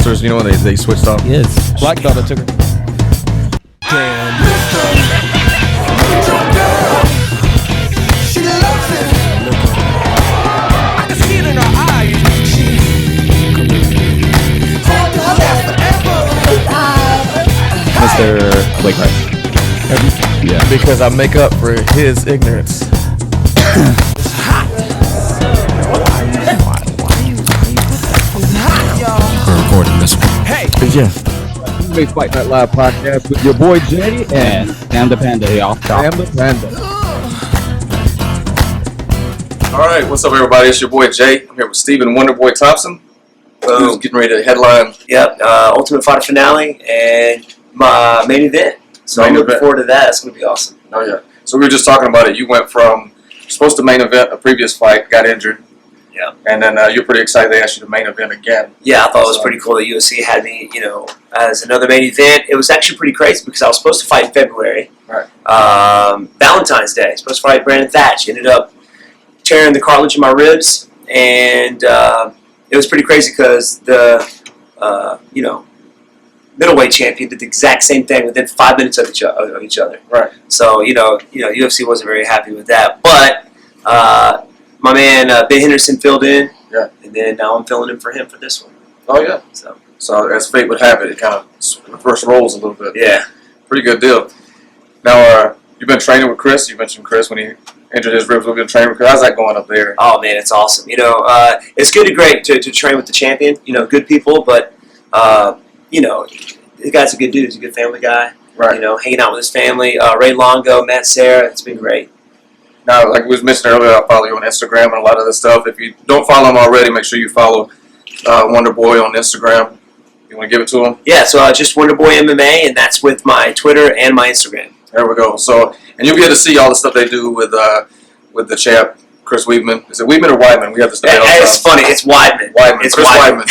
announcers, you know, when they switched off. Yes. Black belt that took her. Mr. Blake Wright. Yeah. Because I make up for his ignorance. We're recording this one. Hey! Yeah. Big Fight Night Live podcast with your boy Jay and Panda, y'all. Panda. All right, what's up, everybody? It's your boy Jay. I'm here with Steven Wonderboy Thompson. Who's getting ready to headline. Yep, Ultimate Fighter finale and my main event. So I'm looking forward to that. It's going to be awesome. Oh, yeah. So we were just talking about it. You went from supposed to main event a previous fight, got injured. Yeah. And then you're pretty excited they asked you to main event again. Yeah, I thought it was pretty cool that UFC had me, you know, as another main event. It was actually pretty crazy because I was supposed to fight in February. Right. Valentine's Day. Supposed to fight Brandon Thatch. Ended up tearing the cartilage in my ribs. And it was pretty crazy because the, you know, middleweight champion did the exact same thing within 5 minutes of each other. Right. So, you know, UFC wasn't very happy with that. But my man Ben Henderson filled in. Yeah. And then now I'm filling in for him for this one. Oh, yeah. So as fate would have it, it kind of reverse roles a little bit. Yeah. Pretty good deal. Now, you've been training with Chris. You mentioned Chris when he injured his ribs. We've been training with Chris. How's that going up there? Oh, man, it's awesome. You know, it's good and great to train with the champion. You know, good people, but, you know, the guy's a good dude. He's a good family guy. Right. You know, hanging out with his family. Ray Longo, Matt Serra. It's been great. Now, like we was mentioning earlier, I follow you on Instagram and a lot of this stuff. If you don't follow him already, make sure you follow Wonderboy on Instagram. You want to give it to him? Yeah, so just Wonderboy MMA, and that's with my Twitter and my Instagram. There we go. So, and you'll be able to see all the stuff they do with the champ, Chris Weidman. Is it Weidman or Weidman? We have this debate all the time. It's funny. It's Weidman. It's Chris Weidman.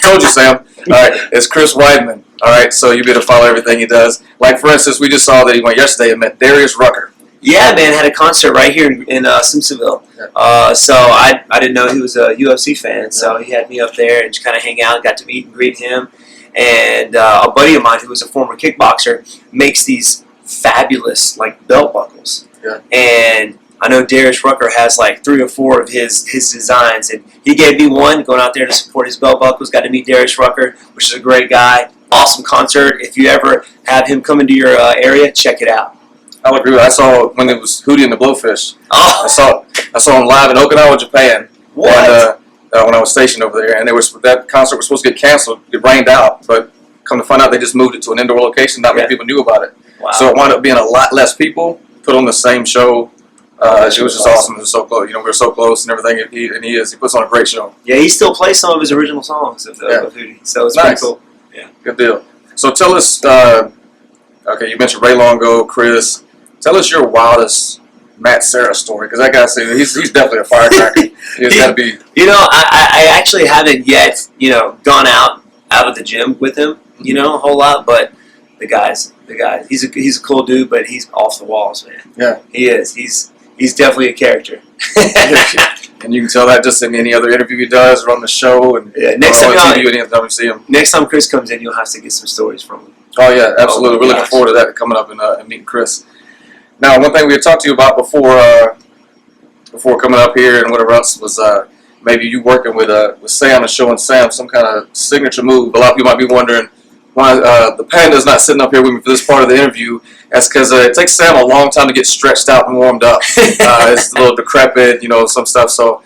Told you, Sam. All right, it's Chris Weidman. All right, so you'll be able to follow everything he does. Like, for instance, we just saw that he went yesterday and met Darius Rucker. Yeah, man, had a concert right here in Simpsonville. Yeah. So I didn't know he was a UFC fan, so he had me up there and just kind of hang out, got to meet and greet him. And a buddy of mine who was a former kickboxer makes these fabulous, like, belt buckles. Yeah. And I know Darius Rucker has, like, 3 or 4 of his designs, and he gave me one, going out there to support his belt buckles. Got to meet Darius Rucker, which is a great guy. Awesome concert. If you ever have him come into your area, check it out. I'll agree with that. I saw when it was Hootie and the Blowfish. Oh. I saw him live in Okinawa, Japan. What? And, when I was stationed over there, and that concert was supposed to get canceled. It rained out, but come to find out, they just moved it to an indoor location. Not many people knew about it. Wow. So it wound up being a lot less people put on the same show. It was just awesome. It was so close. You know, we were so close and everything. He puts on a great show. Yeah, he still plays some of his original songs of Hootie. So it's nice. pretty cool. Yeah. Good deal. So tell us. Okay, you mentioned Ray Longo, Chris. Tell us your wildest Matt Serra story, because that guy said he's definitely a firecracker. He's got to be. You know, I actually haven't yet, you know, gone out of the gym with him, you know, a whole lot. But the guy's he's a cool dude, but he's off the walls, man. Yeah, he is. He's definitely a character. And you can tell that just in any other interview he does or on the show. And yeah, next time you see him. Next time Chris comes in, you'll have to get some stories from him. Oh yeah, absolutely. We're looking forward to that coming up and meeting Chris. Now, one thing we had talked to you about before coming up here and whatever else was maybe you working with Sam and showing Sam some kind of signature move. A lot of people might be wondering why the Panda's not sitting up here with me for this part of the interview. That's because it takes Sam a long time to get stretched out and warmed up. It's a little decrepit, you know, some stuff. So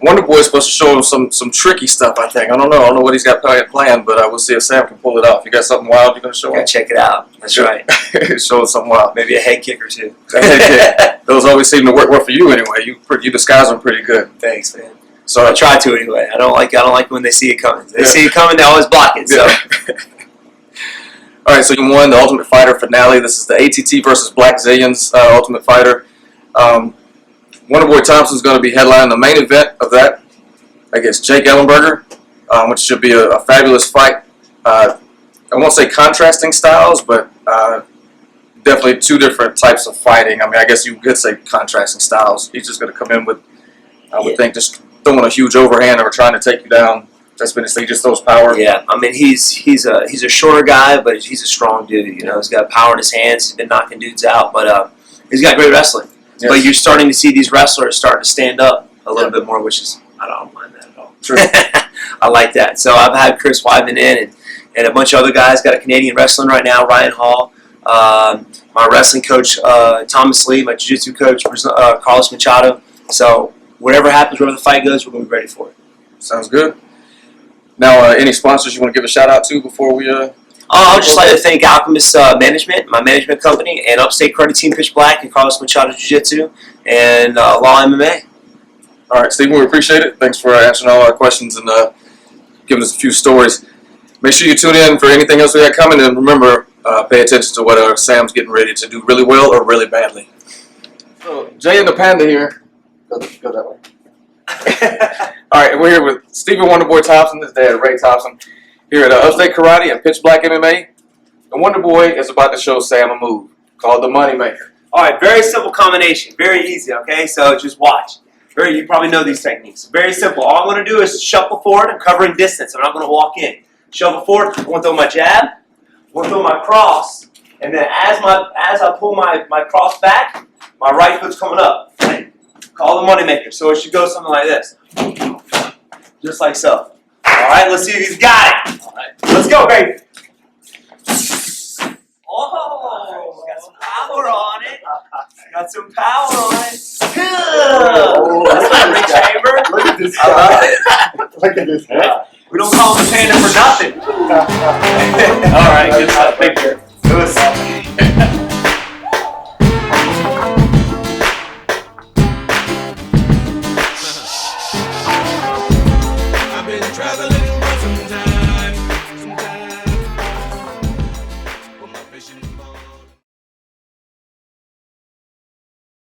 Wonderboy's supposed to show him some tricky stuff, I think. I don't know what he's got planned, but we'll see if Sam can pull it off. You got something wild you're going to show him? Yeah, check it out. That's right. Show us something wild. Maybe a head kick or two. A head kick. Those always seem to work well for you anyway. You disguise them pretty good. Thanks, man. So I try to anyway. I don't like when they see it coming. They see it coming, they always block it. So. Yeah. All right, so you won the Ultimate Fighter finale. This is the ATT versus Black Zillions Ultimate Fighter. Wonderboy Thompson's going to be headlining the main event of that against Jake Ellenberger, which should be a fabulous fight. I won't say contrasting styles, but definitely 2 different types of fighting. I mean, I guess you could say contrasting styles. He's just going to come in with, I would think, just throwing a huge overhand or trying to take you down That's been his thing. Just throws power. Yeah, I mean he's a shorter guy, but he's a strong dude. You know, he's got power in his hands. He's been knocking dudes out, but he's got great wrestling. Yes. But you're starting to see these wrestlers start to stand up a little bit more, which is I don't mind that at all. True. I like that. So I've had Chris Wyman in and a bunch of other guys. Got a Canadian wrestling right now, Ryan Hall. My wrestling coach, Thomas Lee. My jiu-jitsu coach, Carlos Machado. So whatever happens, wherever the fight goes, we're going to be ready for it. Sounds good. Now, any sponsors you want to give a shout out to before we? I would just like to thank Alchemist Management, my management company, and Upstate Karate Team Pitch Black, and Carlos Machado Jiu-Jitsu, and Law MMA. All right, Stephen, we appreciate it. Thanks for answering all our questions and giving us a few stories. Make sure you tune in for anything else we got coming, and remember, pay attention to whether Sam's getting ready to do really well or really badly. So, Jay and the Panda here. Go that way. All right, we're here with Stephen Wonderboy Thompson, his dad, Ray Thompson, here at Upstate Karate and Pitch Black MMA. And Wonderboy is about to show Sam a move called the Moneymaker. All right, very simple combination, very easy. Okay, so just watch. You probably know these techniques. Very simple. All I'm going to do is shuffle forward and covering distance. I'm not going to walk in. Shuffle forward. I'm going to throw my jab. I'm going to throw my cross, and then as I pull my cross back, my right foot's coming up. Call the Moneymaker. So it should go something like this. Just like so. All right, let's see if he's got it. All right, let's go, baby. Oh, got some power on it. Got some power on it. That's not Rick Chamber. Look at this I love guy. it. Look at this head. We don't call him the Panda for nothing. All right, good stuff. Thank you. It was